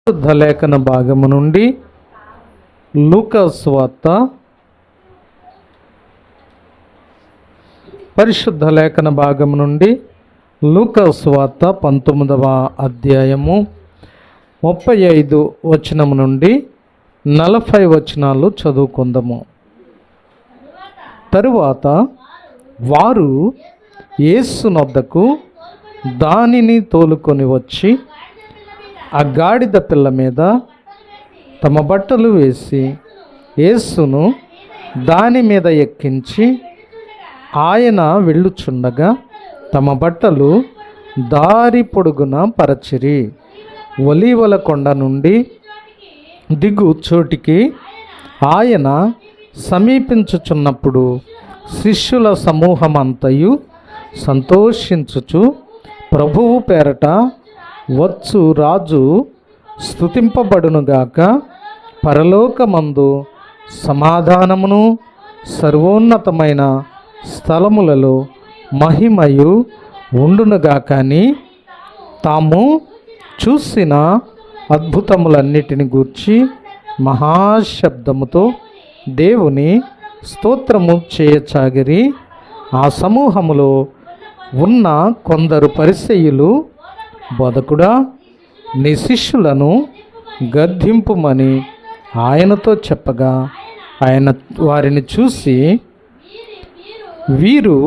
పరిశుద్ధ లేఖన భాగము నుండి లూకా సువార్త పరిశుద్ధ లేఖన భాగము నుండి లూకా సువార్త 19వ అధ్యాయము 35 వచనము నుండి 40 వచనాలు చదువుకుందాము. తరువాత వారు యేసునొద్దకు దానిని తోలుకొని వచ్చి ఆ గాడిద పిల్ల మీద తమ బట్టలు వేసి యేసును దాని మీద ఎక్కించి ఆయన వెళ్ళుచుండగా తమ బట్టలు దారి పొడుగున పరచిరి. ఒలీవల కొండ నుండి దిగు చోటికి ఆయన సమీపించుచున్నప్పుడు శిష్యుల సమూహమంతయు సంతోషించుచు ప్రభువు పేరట వచ్చు రాజు స్తుతింపబడునుగాక, పరలోకమందు సమాధానమును సర్వోన్నతమైన స్థలములలో మహిమయు ఉండునుగాక అని తాము చూసిన అద్భుతములన్నిటిని గూర్చి మహాశబ్దముతో దేవుని స్తోత్రము చేయసాగిరి. ఆ సమూహములో ఉన్న కొందరు పరిసయ్యులు, బోధకుడా, నీ శిష్యులను గద్దింపుమని ఆయనతో చెప్పగా ఆయన వారిని చూసి, వీరు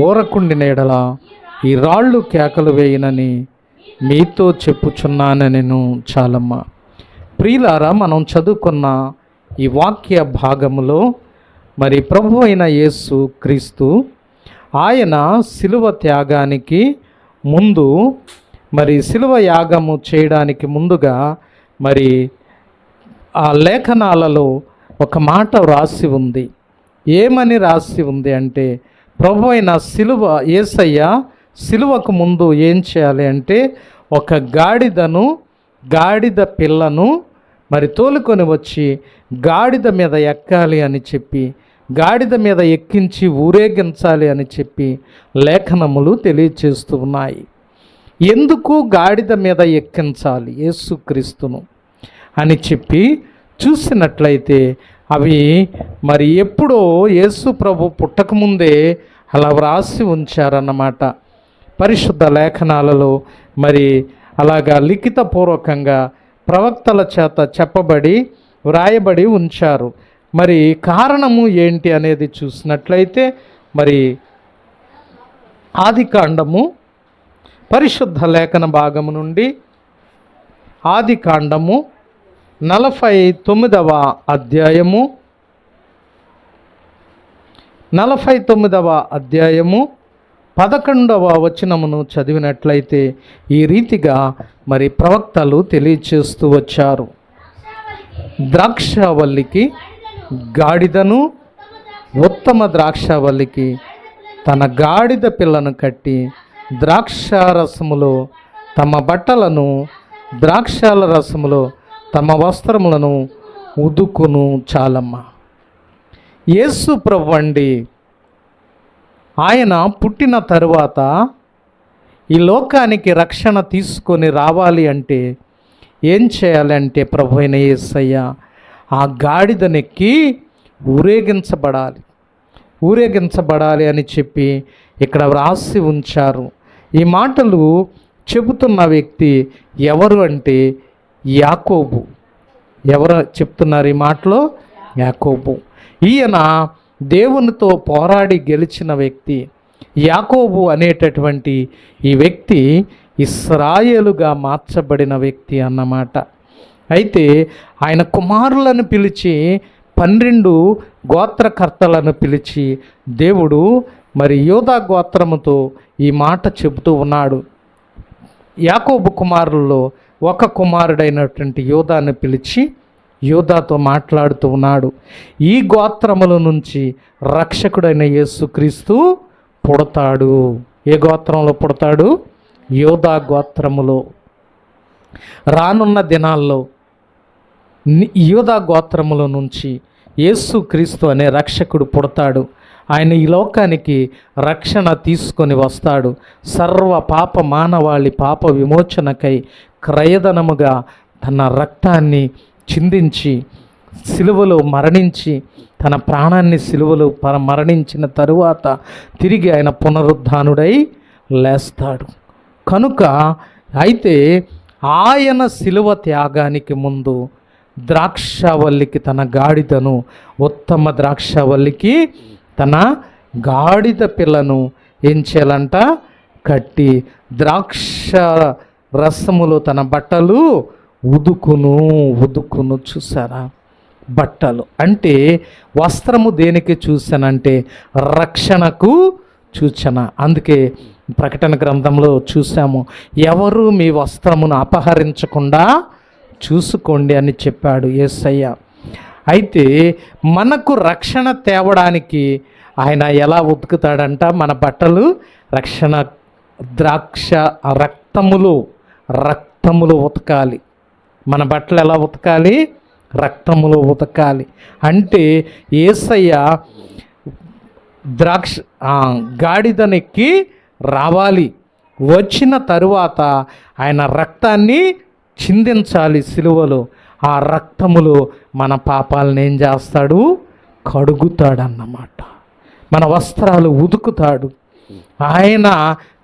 ఊరకుండిన ఎడల ఈ రాళ్ళు కేకలు వేయనని మీతో చెప్పుచున్నానని నేను. చాలమ్మ ప్రియులారా, మనం చదువుకున్న ఈ వాక్య భాగములో మరి ప్రభు అయిన యేసు క్రీస్తు ఆయన శిలువ త్యాగానికి ముందు, మరి శిలువ యాగము చేయడానికి ముందుగా మరి ఆ లేఖనాలలో ఒక మాట రాసి ఉంది. ఏమని రాసి ఉంది అంటే, ప్రభు అయిన యేసయ్య శిలువకు ముందు ఏం చేయాలి అంటే, ఒక గాడిద పిల్లను మరి తోలుకొని వచ్చి గాడిద మీద ఎక్కాలి అని చెప్పి, గాడిద మీద ఎక్కించి ఊరేగించాలి అని చెప్పి లేఖనములు తెలియచేస్తూ ఉన్నాయి. ఎందుకు గాడిద మీద ఎక్కించాలి యేసుక్రీస్తును అని చెప్పి చూసినట్లయితే, అవి మరి ఎప్పుడో యేసు ప్రభు పుట్టకముందే అలా వ్రాసి ఉంచారన్నమాట. పరిశుద్ధ లేఖనాలలో మరి అలాగా లిఖితపూర్వకంగా ప్రవక్తల చేత చెప్పబడి వ్రాయబడి ఉంచారు. మరి కారణము ఏంటి అనేది చూసినట్లయితే, మరి ఆదికాండము పరిశుద్ధ లేఖన భాగము నుండి ఆదికాండము 49వ అధ్యాయము 11వ వచనమును చదివినట్లయితే ఈ రీతిగా మరి ప్రవక్తలు తెలియచేస్తూ వచ్చారు. ద్రాక్షావల్లికి గాడిదను, ఉత్తమ ద్రాక్షావల్లికి తన గాడిద పిల్లను కట్టి ద్రాక్షారసములో తమ బట్టలను, ద్రాక్షాల రసములో తమ వస్త్రములను ఉదుకును. చాలమ్మ యేసు ప్రభు అండి, ఆయన పుట్టిన తరువాత ఈ లోకానికి రక్షణ తీసుకొని రావాలి అంటే ఏం చేయాలంటే, ప్రభు అయిన యేసయ్య ఆ గాడిదనెక్కి ఊరేగించబడాలి అని చెప్పి ఇక్కడ వ్రాసి ఉంచారు. ఈ మాటలు చెబుతున్న వ్యక్తి ఎవరు అంటే యాకోబు. ఎవరు చెప్తున్నారు ఈ మాటలో? యాకోబు. ఈయన దేవునితో పోరాడి గెలిచిన వ్యక్తి. యాకోబు అనేటటువంటి ఈ వ్యక్తి ఇశ్రాయేలుగా మార్చబడిన వ్యక్తి అన్నమాట. అయితే ఆయన కుమారులను పిలిచి 12 గోత్రకర్తలను పిలిచి దేవుడు మరి యోధా గోత్రముతో ఈ మాట చెబుతూ ఉన్నాడు. యాకోబు కుమారుల్లో ఒక కుమారుడైనటువంటి యోధాను పిలిచి యోధాతో మాట్లాడుతూ ఉన్నాడు. ఈ గోత్రముల నుంచి రక్షకుడైన యేసుక్రీస్తు పుడతాడు. ఏ గోత్రంలో పుడతాడు? యోధా గోత్రములో. రానున్న దినాల్లో యోధా గోత్రముల నుంచి యేసుక్రీస్తు అనే రక్షకుడు పుడతాడు. ఆయన ఈ లోకానికి రక్షణ తీసుకొని వస్తాడు. సర్వ పాప మానవాళి పాప విమోచనకై క్రయధనముగా తన రక్తాన్ని చిందించి సిలువలో మరణించి తన ప్రాణాన్ని సిలువలో మరణించిన తరువాత తిరిగి ఆయన పునరుద్ధానుడై లేస్తాడు. కనుక అయితే ఆయన సిలువ త్యాగానికి ముందు ద్రాక్షావల్లికి తన గాడిదను, ఉత్తమ ద్రాక్షావల్లికి తన గాడిద పిల్లను ఏం చేయాలంట? కట్టి ద్రాక్ష రసములో తన బట్టలు ఉదుకును. చూసారా? బట్టలు అంటే వస్త్రము దేనికి చూసానంటే రక్షణకు సూచన. అందుకే ప్రకటన గ్రంథంలో చూసాము, ఎవరు మీ వస్త్రమును అపహరించకుండా చూసుకోండి అని చెప్పాడు యేసయ్య. అయితే మనకు రక్షణ తేవడానికి ఆయన ఎలా ఉతుకుతాడంట? మన బట్టలు రక్షణ ద్రాక్ష రక్తములో ఉతకాలి. మన బట్టలు ఎలా ఉతకాలి? రక్తములో ఉతకాలి. అంటే యేసయ్య గాడిదనెక్కి రావాలి. వచ్చిన తరువాత ఆయన రక్తాన్ని చిందించాలి సిలువలో. ఆ రక్తములో మన పాపాలను ఏం చేస్తాడు? కడుగుతాడన్నమాట. మన వస్త్రాలు ఉతుకుతాడు. ఆయన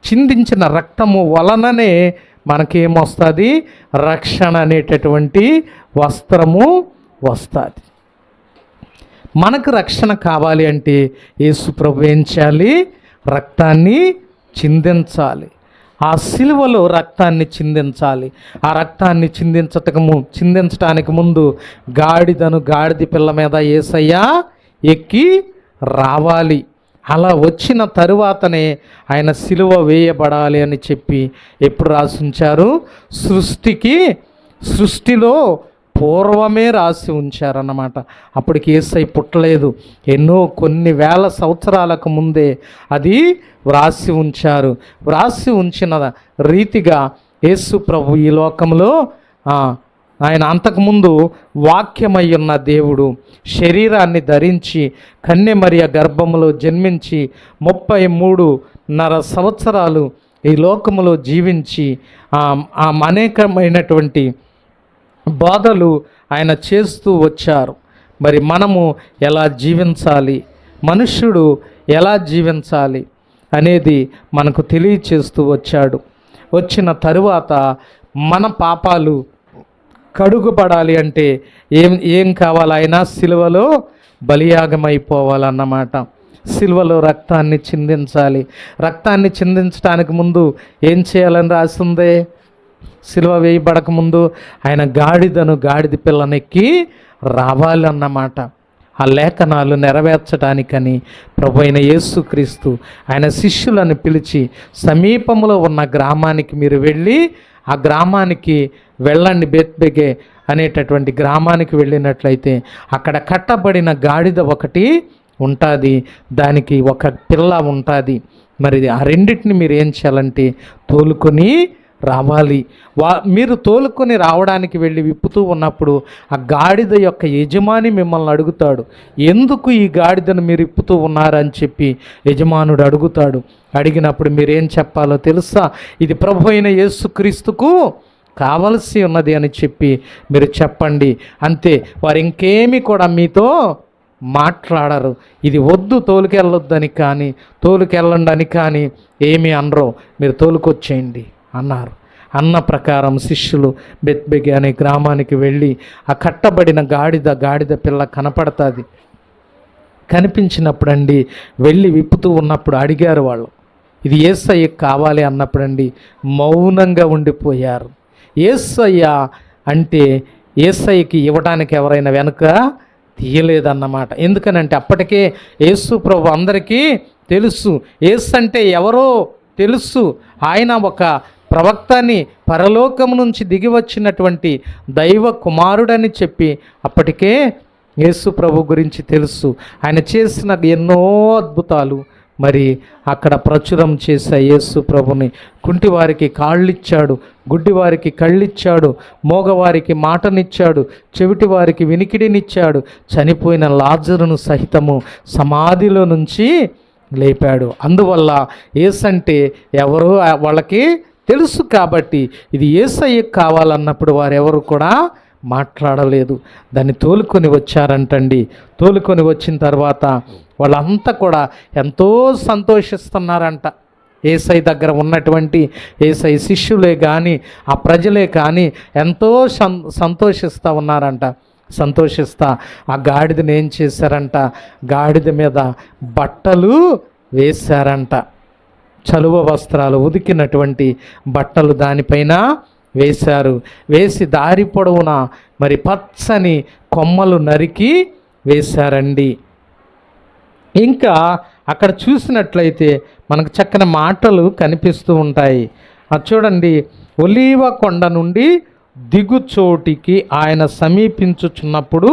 చిందించిన రక్తము వలననే మనకేమొస్తుంది? రక్షణ అనేటటువంటి వస్త్రము వస్తుంది. మనకు రక్షణ కావాలి అంటే యేసు ప్రభు ఏం చేయాలి? రక్తాన్ని చిందించాలి. ఆ సిలువలో రక్తాన్ని చిందించాలి. ఆ రక్తాన్ని చిందించటానికి ముందు గాడిద పిల్ల మీద యేసయ్య ఎక్కి రావాలి. అలా వచ్చిన తరువాతనే ఆయన సిలువ వేయబడాలి అని చెప్పి ఎప్పుడు రాసి ఉంచారు? సృష్టిలో పూర్వమే రాసి ఉంచారన్నమాట. అప్పటికి యేసయ్య పుట్టలేదు. కొన్ని వేల సంవత్సరాలకు ముందే అది వ్రాసి ఉంచారు. వ్రాసి ఉంచిన రీతిగా యేసు ప్రభు ఈ లోకంలో ఆయన అంతకుముందు వాక్యమై ఉన్న దేవుడు శరీరాన్ని ధరించి కన్యమరియ గర్భములో జన్మించి 33.5 సంవత్సరాలు ఈ లోకములో జీవించి అనేకమైనటువంటి బోధలు ఆయన చేస్తూ వచ్చారు. మరి మనము ఎలా జీవించాలి, మనుష్యుడు ఎలా జీవించాలి అనేది మనకు తెలియచేస్తూ వచ్చాడు. వచ్చిన తరువాత మన పాపాలు కడుగుపడాలి అంటే ఏం కావాలి? ఆయన సిలువలో బలియాగమైపోవాలన్నమాట. సిలువలో రక్తాన్ని చిందించాలి. రక్తాన్ని చిందించడానికి ముందు ఏం చేయాలని రాసిందే? సిలువ వేయబడక ముందు ఆయన గాడిద పిల్లనెక్కి రావాలన్నమాట. ఆ లేఖనాలు నెరవేర్చడానికని ప్రభువైన యేసుక్రీస్తు ఆయన శిష్యులను పిలిచి సమీపంలో ఉన్న గ్రామానికి మీరు వెళ్ళి ఆ గ్రామానికి వెళ్ళండి, బేత్బెగే అనేటటువంటి గ్రామానికి వెళ్ళినట్లయితే అక్కడ కట్టబడిన గాడిద ఒకటి ఉంటుంది, దానికి ఒక పిల్ల ఉంటుంది. మరి ఆ రెండింటిని మీరు ఏం చేయాలంటే తోలుకొని రావాలి. మీరు తోలుకొని రావడానికి వెళ్ళి విప్పుతూ ఉన్నప్పుడు ఆ గాడిద యొక్క యజమాని మిమ్మల్ని అడుగుతాడు, ఎందుకు ఈ గాడిదను మీరు విప్పుతూ ఉన్నారని చెప్పి యజమానుడు అడుగుతాడు. అడిగినప్పుడు మీరేం చెప్పాలో తెలుసా? ఇది ప్రభు అయిన యేసుక్రీస్తుకు కావలసి ఉన్నది అని చెప్పి మీరు చెప్పండి. అంతే, వారు ఇంకేమీ కూడా మీతో మాట్లాడరు. ఇది వద్దు, తోలుకెళ్ళొద్దని కానీ తోలుకెళ్ళండి అని కానీ ఏమీ అనరు. మీరు తోలుకొచ్చేయండి అన్నారు. అన్న ప్రకారం శిష్యులు బెత్బెగే అనే గ్రామానికి వెళ్ళి ఆ కట్టబడిన గాడిద పిల్ల కనపడుతుంది. కనిపించినప్పుడండి వెళ్ళి విప్పుతూ ఉన్నప్పుడు అడిగారు వాళ్ళు, ఇది యేసయ్యకి కావాలి అన్నప్పుడండి మౌనంగా ఉండిపోయారు. యేసయ్య అంటే యేసయ్యకి ఇవ్వడానికి ఎవరైనా వెనుక తీయలేదన్నమాట. ఎందుకనంటే అప్పటికే యేసు ప్రభు అందరికీ తెలుసు, యేసు అంటే ఎవరో తెలుసు. ఆయన ఒక ప్రవక్తని, పరలోకం నుంచి దిగి వచ్చినటువంటి దైవ కుమారుడని చెప్పి అప్పటికే యేసు ప్రభు గురించి తెలుసు. ఆయన చేసిన ఎన్నో అద్భుతాలు మరి అక్కడ ప్రచురం చేసే యేసు ప్రభుని కుంటివారికి కాళ్ళిచ్చాడు, గుడ్డివారికి కళ్ళిచ్చాడు, మోగవారికి మాటనిచ్చాడు, చెవిటివారికి వినికిడినిచ్చాడు, చనిపోయిన లాజరును సహితము సమాధిలో నుంచి లేపాడు. అందువల్ల యేసంటే ఎవరో వాళ్ళకి తెలుసు కాబట్టి ఇది యేసయ్యకు కావాలన్నప్పుడు వారెవరు కూడా మాట్లాడలేదు. దాన్ని తోలుకొని వచ్చారంటండి. తోలుకొని వచ్చిన తర్వాత వాళ్ళంతా కూడా ఎంతో సంతోషిస్తున్నారంట. యేసయ్య దగ్గర ఉన్నటువంటి యేసయ్య శిష్యులే కానీ ఆ ప్రజలే కానీ ఎంతో సంతోషిస్తూ ఉన్నారంట. సంతోషిస్తా ఆ గాడిదని ఏం చేశారంట, గాడిద మీద బట్టలు వేశారంట. చలువ వస్త్రాలు, ఉదికినటువంటి బట్టలు దానిపైన వేశారు. వేసి దారి పొడవున మరి పచ్చని కొమ్మలు నరికి వేశారండి. ఇంకా అక్కడ చూసినట్లయితే మనకు చక్కని మాటలు కనిపిస్తూ ఉంటాయి. అది చూడండి, ఒలీవ కొండ నుండి దిగుచోటికి ఆయన సమీపించుచున్నప్పుడు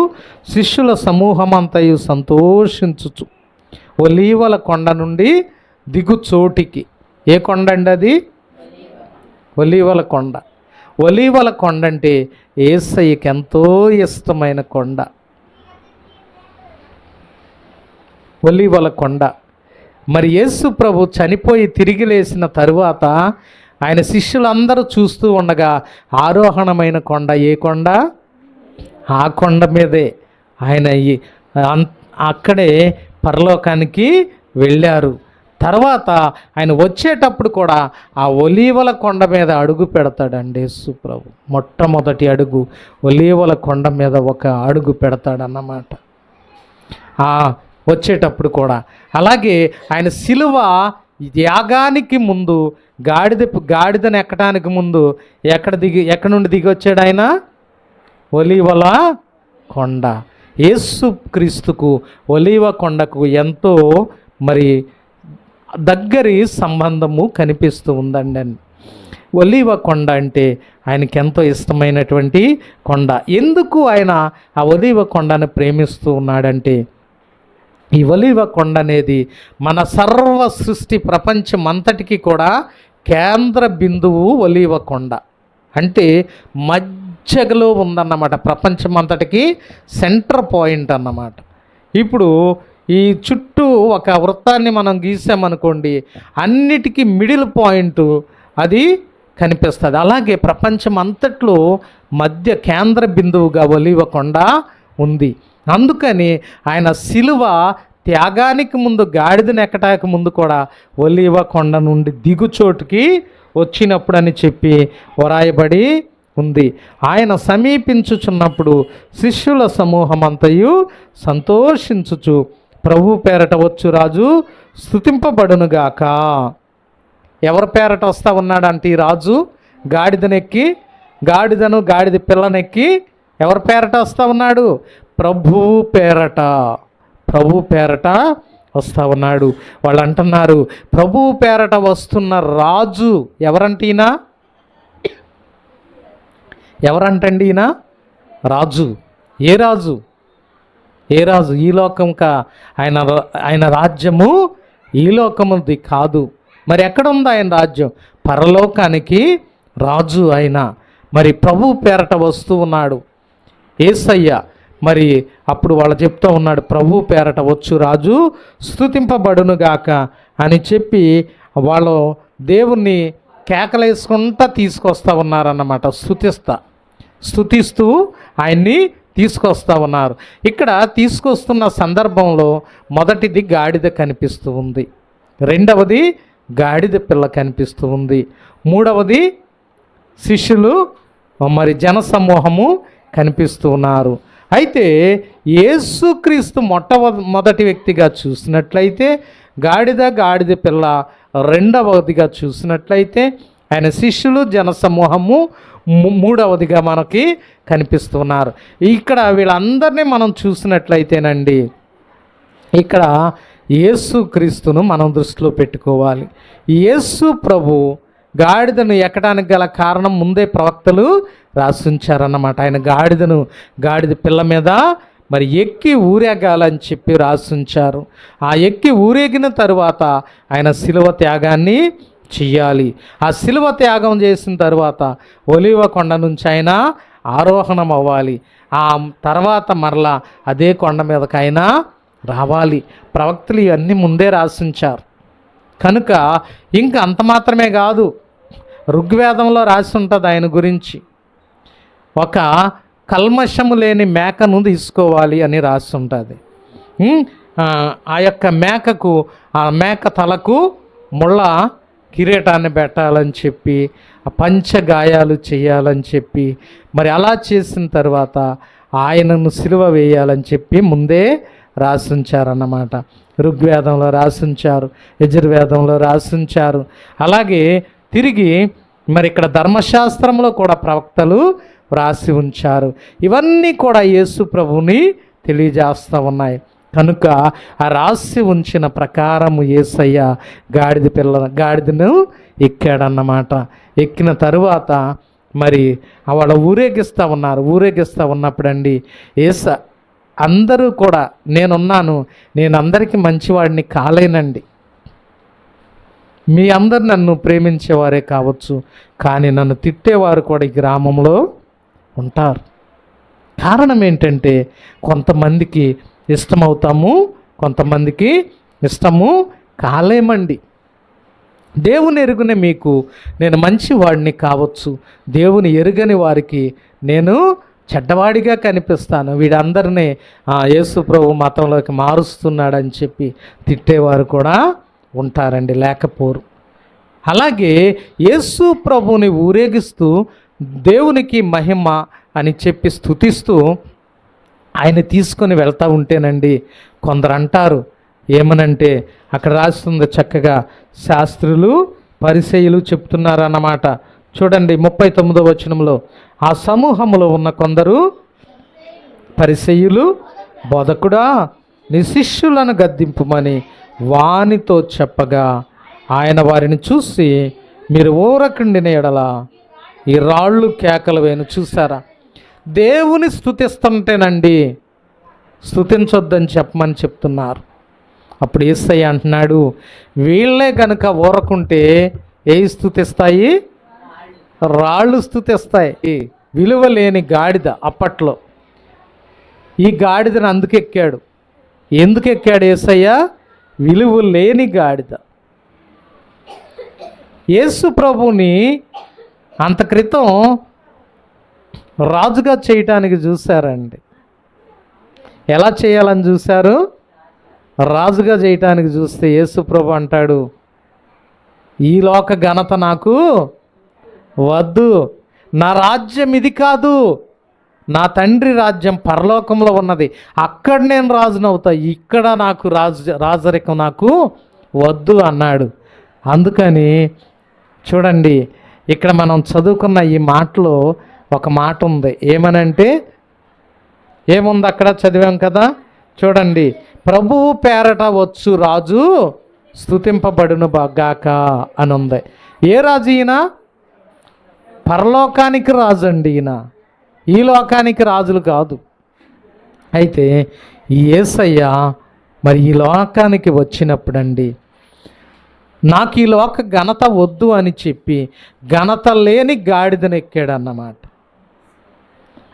శిష్యుల సమూహమంతయు సంతోషించుచు. ఒలీవల కొండ నుండి దిగుచోటికి, ఏ కొండ అండి అది? ఒలీవల కొండ. ఒలీవల కొండ అంటే యేసయ్యకి ఎంతో ఇష్టమైన కొండ. ఒలీవల కొండ. మరి యేసు ప్రభు చనిపోయి తిరిగి లేచిన తరువాత ఆయన శిష్యులందరూ చూస్తూ ఉండగా ఆరోహణమైన కొండ ఏ కొండ? ఆ కొండ మీదే ఆయన అక్కడే పరలోకానికి వెళ్ళారు. తర్వాత ఆయన వచ్చేటప్పుడు కూడా ఆ ఒలీవల కొండ మీద అడుగు పెడతాడండి యేసు ప్రభు. మొట్టమొదటి అడుగు ఒలీవల కొండ మీద ఒక అడుగు పెడతాడన్నమాట వచ్చేటప్పుడు కూడా. అలాగే ఆయన శిలువ యాగానికి ముందు గాడిదను ఎక్కడానికి ముందు ఎక్కడి నుండి దిగి వచ్చాడు ఆయన? ఒలీవల కొండ. యేసు క్రీస్తుకు ఒలీవ కొండకు ఎంతో మరి దగ్గరి సంబంధము కనిపిస్తూ ఉందండి. ఒలీవ కొండ అంటే ఆయనకి ఎంతో ఇష్టమైనటువంటి కొండ. ఎందుకు ఆయన ఆ ఒలీవ కొండను ప్రేమిస్తూ ఉన్నాడంటే, ఈ ఒలీవ కొండ అనేది మన సర్వ సృష్టి ప్రపంచం అంతటికి కూడా కేంద్ర బిందువు ఒలీవ కొండ. అంటే మధ్యలో ఉందన్నమాట, ప్రపంచం అంతటికి సెంటర్ పాయింట్ అన్నమాట. ఇప్పుడు ఈ చుట్టూ ఒక వృత్తాన్ని మనం గీసామనుకోండి, అన్నిటికీ మిడిల్ పాయింట్ అది కనిపిస్తుంది. అలాగే ప్రపంచం అంతట్లో మధ్య కేంద్ర బిందువుగా ఒలీవ కొండ ఉంది. అందుకని ఆయన శిలువ త్యాగానికి ముందు, గాడిదను ఎక్కటానికి ముందు కూడా ఒలీవ కొండ నుండి దిగుచోటుకి వచ్చినప్పుడు అని చెప్పి వ్రాయబడి ఉంది. ఆయన సమీపించుచున్నప్పుడు శిష్యుల సమూహం అంతయు సంతోషించుచు ప్రభు పేరట వచ్చు రాజు స్తుతింపబడునుగాక. ఎవరి పేరట వస్తూ ఉన్నాడంటే ఈ రాజు? గాడిదనెక్కి, గాడిద పిల్లనెక్కి ఎవరి పేరట వస్తూ ఉన్నాడు? ప్రభువు పేరట. ప్రభు పేరట వస్తూ ఉన్నాడు. వాళ్ళు అంటున్నారు, ప్రభువు పేరట వస్తున్న రాజు ఎవరంటీనా? ఎవరంటండి ఈయన? రాజు. ఏ రాజు? ఏ రాజు? ఈ లోకంకా ఆయన రాజ్యము ఈ లోకముది కాదు. మరి ఎక్కడుంది ఆయన రాజ్యం? పరలోకానికి రాజు ఆయన. మరి ప్రభు పేరట వస్తూ ఉన్నాడు యేసయ్య. మరి అప్పుడు వాళ్ళు చెప్తూ ఉన్నాడు, ప్రభు పేరట వచ్చు రాజు స్తుతింపబడునుగాక అని చెప్పి వాళ్ళు దేవుణ్ణి కేకలేసుకుంటా తీసుకొస్తూ ఉన్నారన్నమాట. స్తుతిస్తూ ఆయన్ని తీసుకొస్తూ ఉన్నారు. ఇక్కడ తీసుకొస్తున్న సందర్భంలో మొదటిది గాడిద కనిపిస్తూ ఉంది, రెండవది గాడిద పిల్ల కనిపిస్తూ ఉంది, మూడవది శిష్యులు మరి జనసమూహము కనిపిస్తూ ఉన్నారు. అయితే యేసుక్రీస్తు మొట్టమొదటి వ్యక్తిగా చూసినట్లయితే, గాడిద పిల్ల రెండవదిగా చూసినట్లయితే, ఆయన శిష్యులు జనసమూహము మూడవదిగా మనకి కనిపిస్తున్నారు. ఇక్కడ వీళ్ళందరినీ మనం చూసినట్లయితేనండి, ఇక్కడ యేసుక్రీస్తును మనం దృష్టిలో పెట్టుకోవాలి. యేసు ప్రభు గాడిదను ఎక్కడానికి గల కారణం ముందే ప్రవక్తలు రాసుంచారన్నమాట. ఆయన గాడిద పిల్ల మీద మరి ఎక్కి ఊరేగాలని చెప్పి రాసుంచారు. ఆ ఎక్కి ఊరేగిన తరువాత ఆయన శిలువ త్యాగాన్ని చెయ్యాలి. ఆ శిలువ త్యాగం చేసిన తర్వాత ఒలీవ కొండ నుంచి ఆయన ఆరోహణం అవ్వాలి. ఆ తర్వాత మరలా అదే కొండ మీదకి ఆయన రావాలి. ప్రవక్తలు ఇవన్నీ ముందే రాసించారు. కనుక ఇంకా అంత మాత్రమే కాదు, ఋగ్వేదంలో రాసి ఉంటుంది ఆయన గురించి. ఒక కల్మషము లేని మేకను తీసుకోవాలి అని రాసి ఉంటుంది. ఆ యొక్క మేకకు, ఆ మేక తలకు ముళ్ళ కిరీటాన్ని పెట్టాలని చెప్పి, ఆ పంచగాయాలు చేయాలని చెప్పి, మరి అలా చేసిన తర్వాత ఆయనను సిలువ వేయాలని చెప్పి ముందే రాసుంచారన్నమాట. ఋగ్వేదంలో రాసుంచారు, యజుర్వేదంలో రాసుంచారు. అలాగే తిరిగి మరి ఇక్కడ ధర్మశాస్త్రంలో కూడా ప్రవక్తలు వ్రాసి ఉంచారు. ఇవన్నీ కూడా యేసు ప్రభువుని తెలియజేస్తూ ఉన్నాయి. కనుక ఆ రాసి ఉంచిన ప్రకారము యేసయ్య గాడిదను ఎక్కాడన్నమాట. ఎక్కిన తరువాత మరి వాళ్ళ ఊరేగిస్తూ ఉన్నారు. ఊరేగిస్తూ ఉన్నప్పుడండి అందరూ కూడా నేనున్నాను, నేను అందరికీ మంచివాడిని కాలేనండి, మీ అందరు నన్ను ప్రేమించేవారే కావచ్చు, కానీ నన్ను తిట్టేవారు కూడా ఈ గ్రామంలో ఉంటారు. కారణం ఏంటంటే కొంతమందికి ఇష్టమవుతాము, కొంతమందికి ఇష్టము కాలేమండి. దేవుని ఎరుగని మీకు నేను మంచివాడిని కావచ్చు, దేవుని ఎరుగని వారికి నేను చెడ్డవాడిగా కనిపిస్తాను, వీడందరినీ యేసు ప్రభు మతంలోకి మారుస్తున్నాడని చెప్పి తిట్టేవారు కూడా ఉంటారండి, లేకపోరు. అలాగే యేసు ప్రభుని ఊరేగిస్తూ దేవునికి మహిమ అని చెప్పి స్తుతిస్తూ ఆయన తీసుకొని వెళ్తూ ఉంటేనండి కొందరు అంటారు ఏమనంటే, అక్కడ రాస్తుంది చక్కగా, శాస్త్రులు పరిసయ్యులు చెప్తున్నారన్నమాట. చూడండి 39వ వచనంలో, ఆ సమూహంలో ఉన్న కొందరు పరిసయ్యులు, బోధకుడా నీ శిష్యులను గద్దింపుమని వానితో చెప్పగా, ఆయన వారిని చూసి, మీరు ఊరకుండిన ఎడల ఈ రాళ్ళు కేకలు వేను. చూసారా, దేవుని స్తుతిస్తుంటేనండి స్తుతించొద్దని చెప్పమని చెప్తున్నారు. అప్పుడు యేసయ్య అంటున్నాడు, వీళ్ళే కనుక ఊరకుంటే ఏ స్తుతిస్తాయి? రాళ్ళు స్తుతిస్తాయి. విలువ లేని గాడిద అప్పట్లో. ఈ గాడిదను అందుకు ఎక్కాడు. ఎందుకు ఎక్కాడు యేసయ్య? విలువ లేని గాడిద. యేసు ప్రభుని అంత క్రితం రాజుగా చేయటానికి చూశారండి. ఎలా చేయాలని చూశారు? రాజుగా చేయటానికి చూస్తే యేసు ప్రభు అంటాడు, ఈ లోక ఘనత నాకు వద్దు, నా రాజ్యం ఇది కాదు, నా తండ్రి రాజ్యం పరలోకంలో ఉన్నది, అక్కడ నేను రాజునవుతా, ఇక్కడ నాకు రాజరికం నాకు వద్దు అన్నాడు. అందుకని చూడండి, ఇక్కడ మనం చదువుకున్న ఈ మాటలో ఒక మాట ఉంది. ఏమనంటే, ఏముంది అక్కడ? చదివాం కదా, చూడండి, ప్రభువు పేరట వచ్చు రాజు స్తుతింపబడును గాక అని ఉంది. ఏ రాజు ఈయన? పరలోకానికి రాజు అండి ఈయన, ఈ లోకానికి రాజులు కాదు. అయితే ఈ యేసయ్య మరి ఈ లోకానికి వచ్చినప్పుడండి, నాకు ఈ లోక ఘనత వద్దు అని చెప్పి ఘనత లేని గాడిదను ఎక్కాడు అన్నమాట.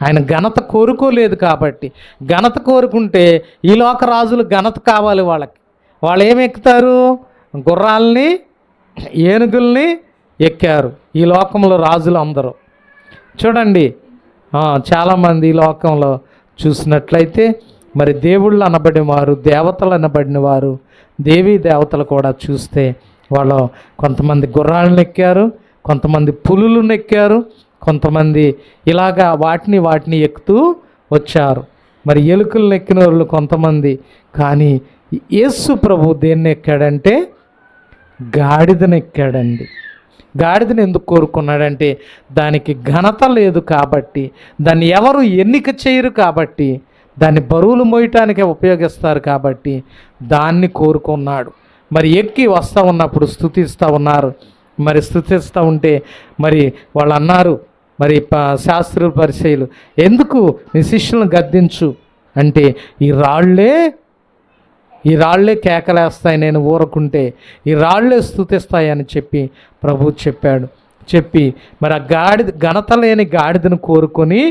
ఆయన ఘనత కోరుకోలేదు కాబట్టి. ఘనత కోరుకుంటే ఈ లోక రాజులు ఘనత కావాలి వాళ్ళకి. వాళ్ళు ఏమి ఎక్కుతారు? గుర్రాలని, ఏనుగుల్ని ఎక్కారు ఈ లోకంలో రాజులు అందరూ. చూడండి, చాలామంది ఈ లోకంలో చూసినట్లయితే మరి దేవుళ్ళు అనబడిన వారు, దేవతలు అనబడిన వారు, దేవీ దేవతలు కూడా చూస్తే వాళ్ళు కొంతమంది గుర్రాలను ఎక్కారు, కొంతమంది పులులను ఎక్కారు, కొంతమంది ఇలాగా వాటిని ఎక్కుతూ వచ్చారు. మరి ఎలుకలను ఎక్కిన వాళ్ళు కొంతమంది. కానీ యేసు ప్రభు దేన్ని ఎక్కాడంటే గాడిదను ఎక్కాడండి. గాడిదను ఎందుకు కోరుకున్నాడంటే దానికి ఘనత లేదు కాబట్టి, దాన్ని ఎవరు ఎన్నిక చేయరు కాబట్టి, దాన్ని బరువులు మోయటానికి ఉపయోగిస్తారు కాబట్టి దాన్ని కోరుకున్నాడు. మరి ఎక్కి వస్తూ ఉన్నప్పుడు స్తుతిస్తూ ఉన్నారు. మరి స్తుతిస్తూ ఉంటే మరి వాళ్ళు అన్నారు, మరి శాస్త్రులు పరిచయులు, ఎందుకు నీ శిష్యులను గద్దించు అంటే, ఈ రాళ్లే కేకలేస్తాయి నేను ఊరకుంటే, ఈ రాళ్లే స్తుతిస్తాయని చెప్పి ప్రభు చెప్పాడు. చెప్పి మరి ఆ ఘనత లేని గాడిదను కోరుకొని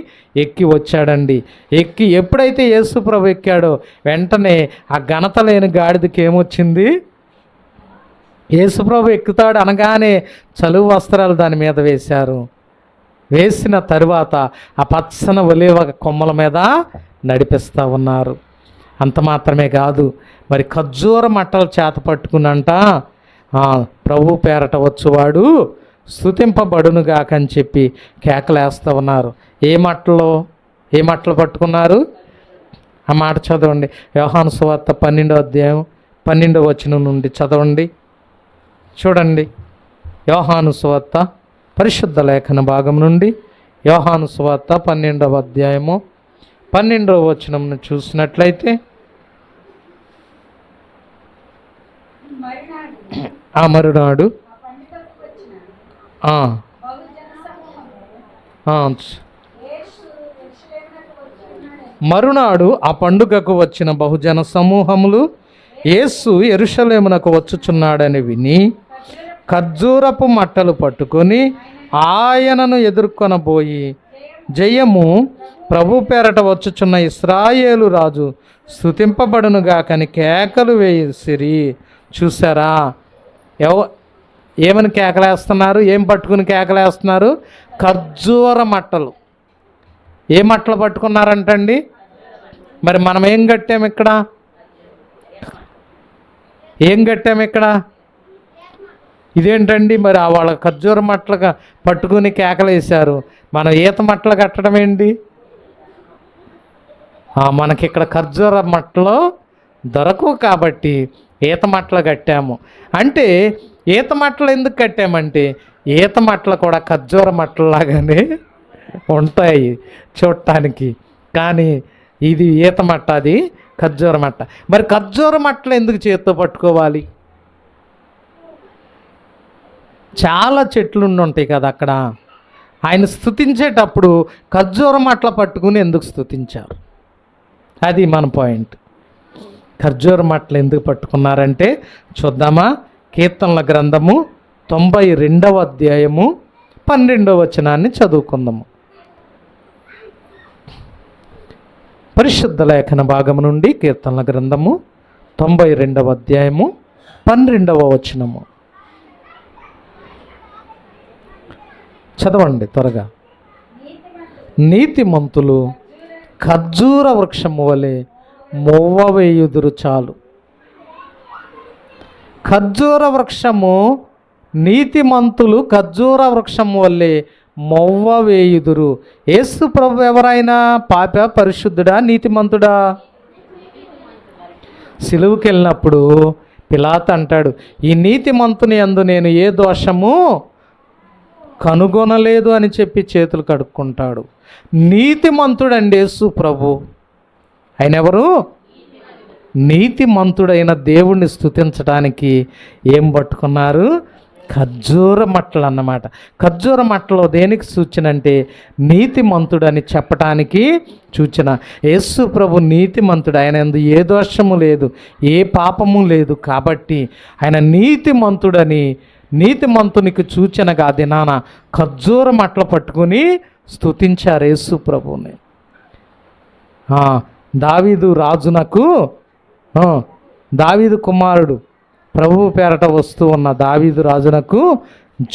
ఎక్కి వచ్చాడండి. ఎక్కి ఎప్పుడైతే యేసు ప్రభు ఎక్కాడో వెంటనే ఆ ఘనత లేని గాడిదకి ఏమొచ్చింది? యేసుప్రభు ఎక్కుతాడు అనగానే చలువ వస్త్రాలు దాని మీద వేశారు. వేసిన తరువాత ఆ పచ్చని ఒలీవ కొమ్మల మీద నడిపిస్తూ ఉన్నారు. అంత మాత్రమే కాదు, మరి ఖర్జూర మట్టలు చేత పట్టుకున్నంట ప్రభు పేరట వచ్చువాడు స్తుతింపబడునుగాక అని చెప్పి కేకలేస్తూ ఉన్నారు. ఏ మట్టలు పట్టుకున్నారు? ఆ మాట చదవండి. యోహాను సువార్త 12వ అధ్యాయం 12వ వచనం నుండి చదవండి. చూడండి, యోహాను సువార్త పరిశుద్ధ లేఖన భాగం నుండి యోహాను సువార్త 12వ అధ్యాయము 12వ వచనంను చూసినట్లయితే, ఆ మరునాడు మరునాడు ఆ పండుగకు వచ్చిన బహుజన సమూహములు యేసు యెరూషలేమునకు వచ్చుచున్నాడని విని ఖర్జూరపు మట్టలు పట్టుకొని ఆయనను ఎదుర్కొనబోయి, జయము ప్రభు పేరట వచ్చుచున్న ఇశ్రాయేలు రాజు స్తుతింపబడునుగాకని కేకలు వేసిరి. చూసారా? ఏమని కేకలేస్తున్నారు? ఏం పట్టుకుని కేకలేస్తున్నారు? ఖర్జూర మట్టలు. ఏ మట్టలు పట్టుకున్నారంటండి? మరి మనం ఏం కట్టాము ఇక్కడ? ఇదేంటండి? మరి వాళ్ళ ఖర్జూర మట్టలుగా పట్టుకుని కేకలేశారు, మనం ఈత మట్టలు కట్టడం ఏంటి? మనకి ఇక్కడ ఖర్జూర మట్టలు దొరకవు కాబట్టి ఈత మట్టలు కట్టాము. అంటే ఈత మట్టలు ఎందుకు కట్టామంటే, ఈత మట్టలు కూడా ఖర్జూర మట్టలాగానే ఉంటాయి చూడటానికి, కానీ ఇది ఈత మట్ట, అది ఖర్జూర మట్ట. మరి ఖర్జూర మట్టలు ఎందుకు చేత్తో పట్టుకోవాలి? చాలా చెట్లు ఉంటాయి కదా అక్కడ. ఆయన స్తుతించేటప్పుడు ఖర్జూర మట్టలు పట్టుకుని ఎందుకు స్తుతించారు? అది మన పాయింట్. ఖర్జూర మట్టలు ఎందుకు పట్టుకున్నారంటే చూద్దామా? కీర్తనల గ్రంథము 92వ అధ్యాయము 12వ వచనాన్ని చదువుకుందాము. పరిశుద్ధ లేఖన భాగము నుండి కీర్తనల గ్రంథము 92వ అధ్యాయము 12వ వచనము చదవండి త్వరగా. నీతిమంతులు ఖర్జూర వృక్షము వలె మొవ్వ వేయుదురు చాలు. ఖర్జూర వృక్షము, నీతిమంతులు ఖర్జూర వృక్షము వల్లే మొవ్వ వేయుదురు. యేసు ప్రభు ఎవరైనా పాప, పరిశుద్ధుడా, నీతిమంతుడా? సిలువుకి వెళ్ళినప్పుడు పిలాతు అంటాడు, ఈ నీతిమంతుని యందు నేను ఏ దోషము కనుగొనలేదు అని చెప్పి చేతులు కడుక్కుంటాడు. నీతిమంతుడండి యేసు ప్రభు. ఆయన ఎవరు? నీతిమంతుడైన దేవుణ్ణి స్తుతించడానికి ఏం పట్టుకున్నారు? ఖర్జూర మట్టలు అన్నమాట. ఖర్జూర మట్టలో దేనికి సూచన అంటే నీతిమంతుడని చెప్పటానికి సూచన. యేసు ప్రభు నీతిమంతుడు, ఆయన యందు ఏ దోషము లేదు, ఏ పాపము లేదు కాబట్టి ఆయన నీతిమంతుడని, నీతిమంతునికి సూచనగా దినాన ఖర్జూర మట్టలు పట్టుకుని స్తుతించారు యేసు ప్రభువుని. దావీదు రాజునకు, దావీదు కుమారుడు ప్రభువు పేరట వస్తూ ఉన్న దావీదు రాజునకు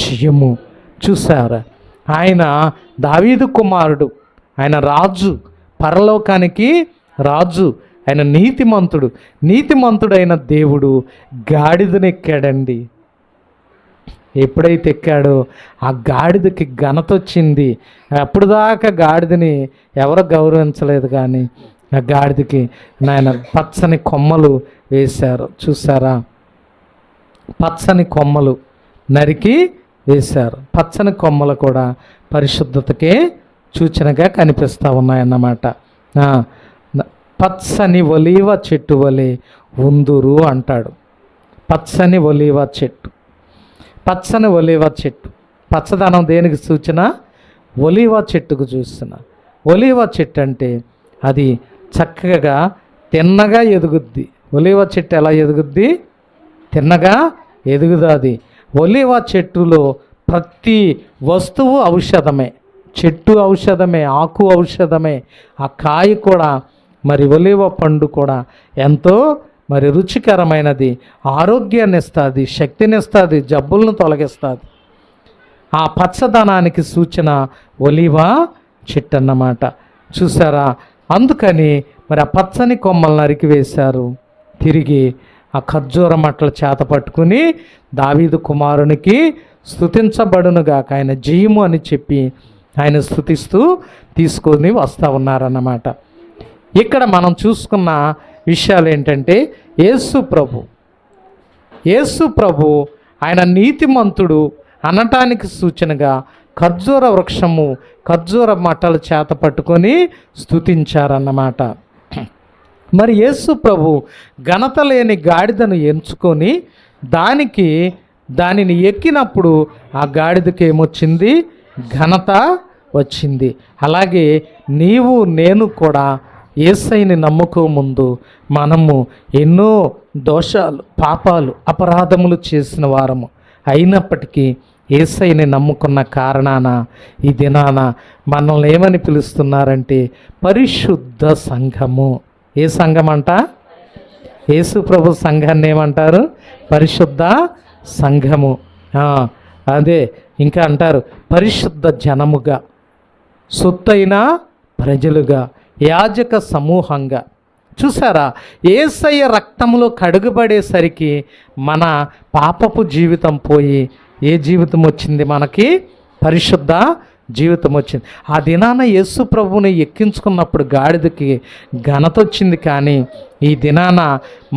జయము. చూసారా? ఆయన దావీదు కుమారుడు, ఆయన రాజు, పరలోకానికి రాజు, ఆయన నీతిమంతుడు. నీతిమంతుడైన దేవుడు గాడిదనెక్కాడండి. ఎప్పుడైతే ఎక్కాడో ఆ గాడిదకి ఘనత వచ్చింది. అప్పుడు దాకా గాడిదని ఎవరు గౌరవించలేదు, కానీ ఆ గాడిదకి నాయన పచ్చని కొమ్మలు వేశారు. చూసారా? పచ్చని కొమ్మలు నరికి వేశారు. పచ్చని కొమ్మలు కూడా పరిశుద్ధతకే సూచనగా కనిపిస్తూ ఉన్నాయన్నమాట. పచ్చని ఒలీవ చెట్టు వలె ఉందురు అంటాడు. పచ్చని ఒలీవ చెట్టు, పచ్చని ఒలీవ చెట్టు. పచ్చదనం దేనికి సూచన? ఒలీవ చెట్టుకు చూస్తున్న. ఒలీవ చెట్టు అంటే అది చక్కగా తిన్నగా ఎదుగుద్ది. ఒలీవ చెట్టు ఎలా ఎదుగుద్ది? తిన్నగా ఎదుగుతుంది. ఒలీవ చెట్టులో ప్రతి వస్తువు ఔషధమే. చెట్టు ఔషధమే, ఆకు ఔషధమే, ఆ కాయ కూడా, మరి ఒలీవ పండు కూడా ఎంతో మరి రుచికరమైనది, ఆరోగ్యాన్ని ఇస్తుంది, శక్తిని ఇస్తుంది, జబ్బులను తొలగిస్తుంది. ఆ పచ్చదనానికి సూచన ఒలీవ చెట్టు అన్నమాట. చూసారా? అందుకని మరి ఆ పచ్చని కొమ్మలు నరికివేశారు. తిరిగి ఆ ఖర్జూర మట్టలు చేత పట్టుకుని దావీదు కుమారునికి స్తుతించబడునుగాక, ఆయన జయము అని చెప్పి ఆయన స్తుతిస్తూ తీసుకొని వస్తూ ఉన్నారన్నమాట. ఇక్కడ మనం చూసుకున్న విషయాలు ఏంటంటే, యేసు ప్రభు ఆయన నీతిమంతుడు అనటానికి సూచనగా ఖర్జూర వృక్షము, ఖర్జూర మట్టలు చేత పట్టుకొని స్తుతించారన్నమాట. మరి యేసు ప్రభు ఘనత లేని గాడిదను ఎంచుకొని దానిని ఎక్కినప్పుడు ఆ గాడిదకి ఏమొచ్చింది? ఘనత వచ్చింది. అలాగే నీవు నేను కూడా యేసయ్యని నమ్ముకో ముందు మనము ఎన్నో దోషాలు, పాపాలు, అపరాధములు చేసిన వారము అయినప్పటికీ యేసయ్యని నమ్ముకున్న కారణాన ఈ దినాన మనల్ని ఏమని పిలుస్తున్నారంటే పరిశుద్ధ సంఘము. ఏ సంఘం అంట? యేసు ప్రభు సంఘాన్ని ఏమంటారు? పరిశుద్ధ సంఘము. అదే ఇంకా అంటారు పరిశుద్ధ జనముగా, సొత్తైన ప్రజలుగా, యాజక సమూహంగా. చూసారా? యేసయ్య రక్తంలో కడుగుబడేసరికి మన పాపపు జీవితం పోయి ఏ జీవితం వచ్చింది? మనకి పరిశుద్ధ జీవితం వచ్చింది. ఆ దినాన యేసు ప్రభువుని ఎక్కించుకున్నప్పుడు గాడిదకి ఘనత వచ్చింది. కానీ ఈ దినాన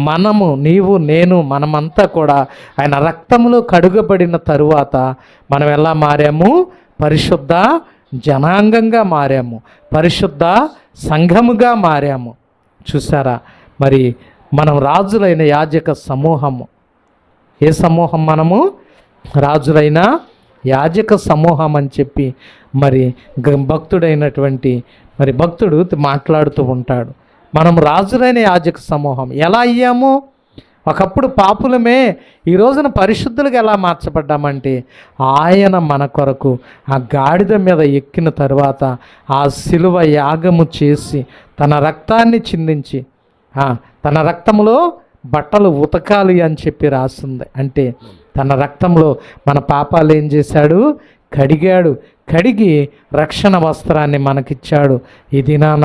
మనము, నీవు నేను, మనమంతా కూడా ఆయన రక్తంలో కడుగబడిన తరువాత మనం ఎలా మారాము? పరిశుద్ధ జనాంగంగా మారాము, పరిశుద్ధ సంఘముగా మారాము. చూసారా? మరి మనం రాజులైన యాజక సమూహము. ఏ సమూహం? మనము రాజులైన యాజక సమూహం అని చెప్పి మరి భక్తుడైనటువంటి మరి భక్తుడు మాట్లాడుతూ ఉంటాడు. మనం రాజులైన యాజక సమూహం ఎలా అయ్యాము? ఒకప్పుడు పాపులమే, ఈ రోజున పరిశుద్ధులుగా ఎలా మార్చబడ్డామంటే ఆయన మన కొరకు ఆ గాడిద మీద ఎక్కిన తర్వాత ఆ శిలువ యాగము చేసి తన రక్తాన్ని చిందించి తన రక్తంలో బట్టలు ఉతకాలి అని చెప్పి రాస్తుంది. అంటే తన రక్తంలో మన పాపాలు ఏం చేశాడు? కడిగాడు. కడిగి రక్షణ వస్త్రాన్ని మనకిచ్చాడు. ఈ దినాన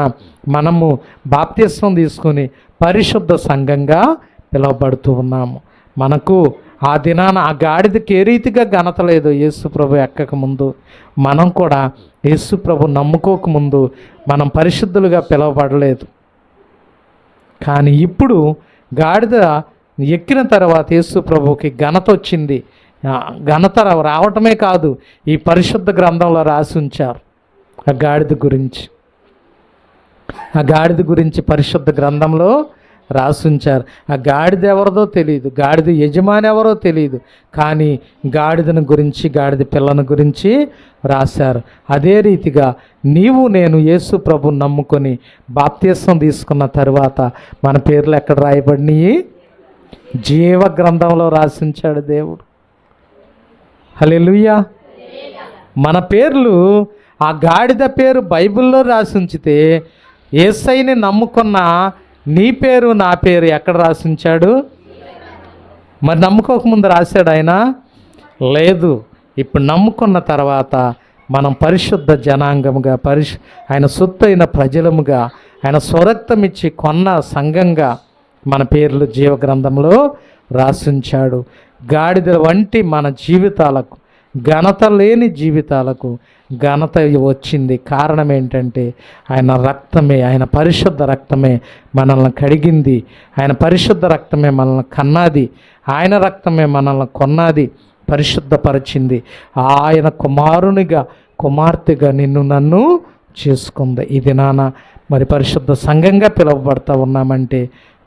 మనము బాప్తిస్మం తీసుకొని పరిశుద్ధ సంఘంగా పిలువబడుతూ ఉన్నాము. మనకు ఆ దినాన ఆ గాడిదకి ఏ రీతిగా ఘనత లేదు యేసు ప్రభు ఎక్కక ముందు, మనం కూడా యేసు ప్రభు నమ్ముకోకముందు మనం పరిశుద్ధులుగా పిలువబడలేదు. కానీ ఇప్పుడు గాడిద ఎక్కిన తర్వాత యేసు ప్రభువుకి ఘనత వచ్చింది. ఘనత రావటమే కాదు, ఈ పరిశుద్ధ గ్రంథంలో రాసి ఉంచారు ఆ గాడిద గురించి పరిశుద్ధ గ్రంథంలో రాసి ఉంచారు. ఆ గాడిద ఎవరిదో తెలియదు, గాడిద యజమాని ఎవరో తెలియదు, కానీ గాడిదను గురించి, గాడిద పిల్లను గురించి రాశారు. అదే రీతిగా నీవు నేను యేసు ప్రభుని నమ్ముకొని బాప్తిస్మం తీసుకున్న తర్వాత మన పేర్లు ఎక్కడ రాయబడినాయి? జీవ గ్రంథంలో రాసించాడు దేవుడు. హల్లెలూయా. మన పేర్లు, ఆ గాడిద పేరు బైబిల్లో రాసి ఉంచితే యేసయ్యని నమ్ముకున్న నీ పేరు, నా పేరు ఎక్కడ రాసించాడు? మరి నమ్ముకోకముందు రాశాడు ఆయన? లేదు. ఇప్పుడు నమ్ముకున్న తర్వాత మనం పరిశుద్ధ జనాంగముగా, ఆయన సొత్తైన ప్రజలముగా, ఆయన స్వరక్తం ఇచ్చి కొన్న సంఘంగా మన పేర్లు జీవగ్రంథంలో రాసించాడు. గాడిద వంటి మన జీవితాలకు, ఘనత లేని జీవితాలకు ఘనత వచ్చింది. కారణం ఏంటంటే ఆయన రక్తమే, ఆయన పరిశుద్ధ రక్తమే మనల్ని కడిగింది, ఆయన పరిశుద్ధ రక్తమే మనల్ని కన్నది, ఆయన రక్తమే మనల్ని కొన్నది, పరిశుద్ధపరిచింది. ఆయన కుమారునిగా, కుమార్తెగా నిన్ను నన్ను చేసుకుంది. ఈ దినాన మరి పరిశుద్ధ సంఘంగా పిలువబడతా ఉన్నామంటే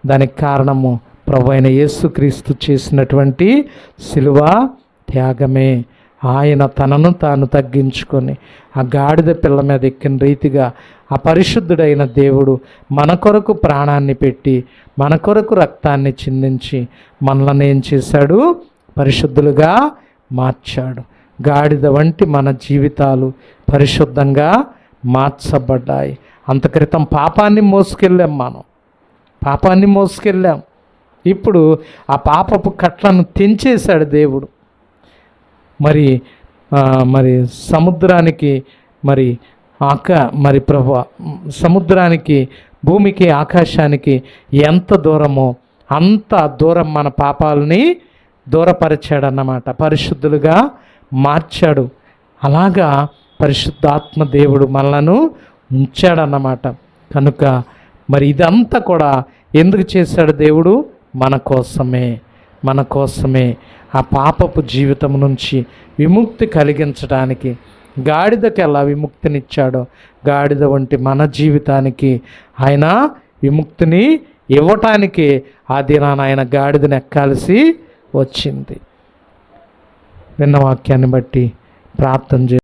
దానికి కారణము ప్రభు అయిన యేసుక్రీస్తు చేసినటువంటి శిలువ త్యాగమే. ఆయన తనను తాను తగ్గించుకొని ఆ గాడిద పిల్ల మీద ఎక్కిన రీతిగా ఆ పరిశుద్ధుడైన దేవుడు మన కొరకు ప్రాణాన్ని పెట్టి, మన కొరకు రక్తాన్ని చిందించి మనల్ని ఏం చేశాడు? పరిశుద్ధులుగా మార్చాడు. గాడిద వంటి మన జీవితాలు పరిశుద్ధంగా మార్చబడ్డాయి. అంతక్రితం పాపాన్ని మోసుకెళ్ళాం, మనం పాపాన్ని మోసుకెళ్ళాం. ఇప్పుడు ఆ పాపపు కట్లను తెంచేశాడు దేవుడు. మరి మరి సముద్రానికి మరి సముద్రానికి, భూమికి, ఆకాశానికి ఎంత దూరమో అంత దూరం మన పాపాలని దూరపరిచాడన్నమాట, పరిశుద్ధులుగా మార్చాడు. అలాగా పరిశుద్ధాత్మ దేవుడు మనలను ఉంచాడన్నమాట. కనుక మరి ఇదంతా కూడా ఎందుకు చేశాడు దేవుడు? మన కోసమే ఆ పాపపు జీవితం నుంచి విముక్తి కలిగించడానికి. గాడిదకి ఎలా విముక్తినిచ్చాడో గాడిద వంటి మన జీవితానికి ఆయన విముక్తిని ఇవ్వటానికి ఆ దినాన ఆయన గాడిదని ఎక్కాల్సి వచ్చింది. విన్న వాక్యాన్ని బట్టి ప్రార్థన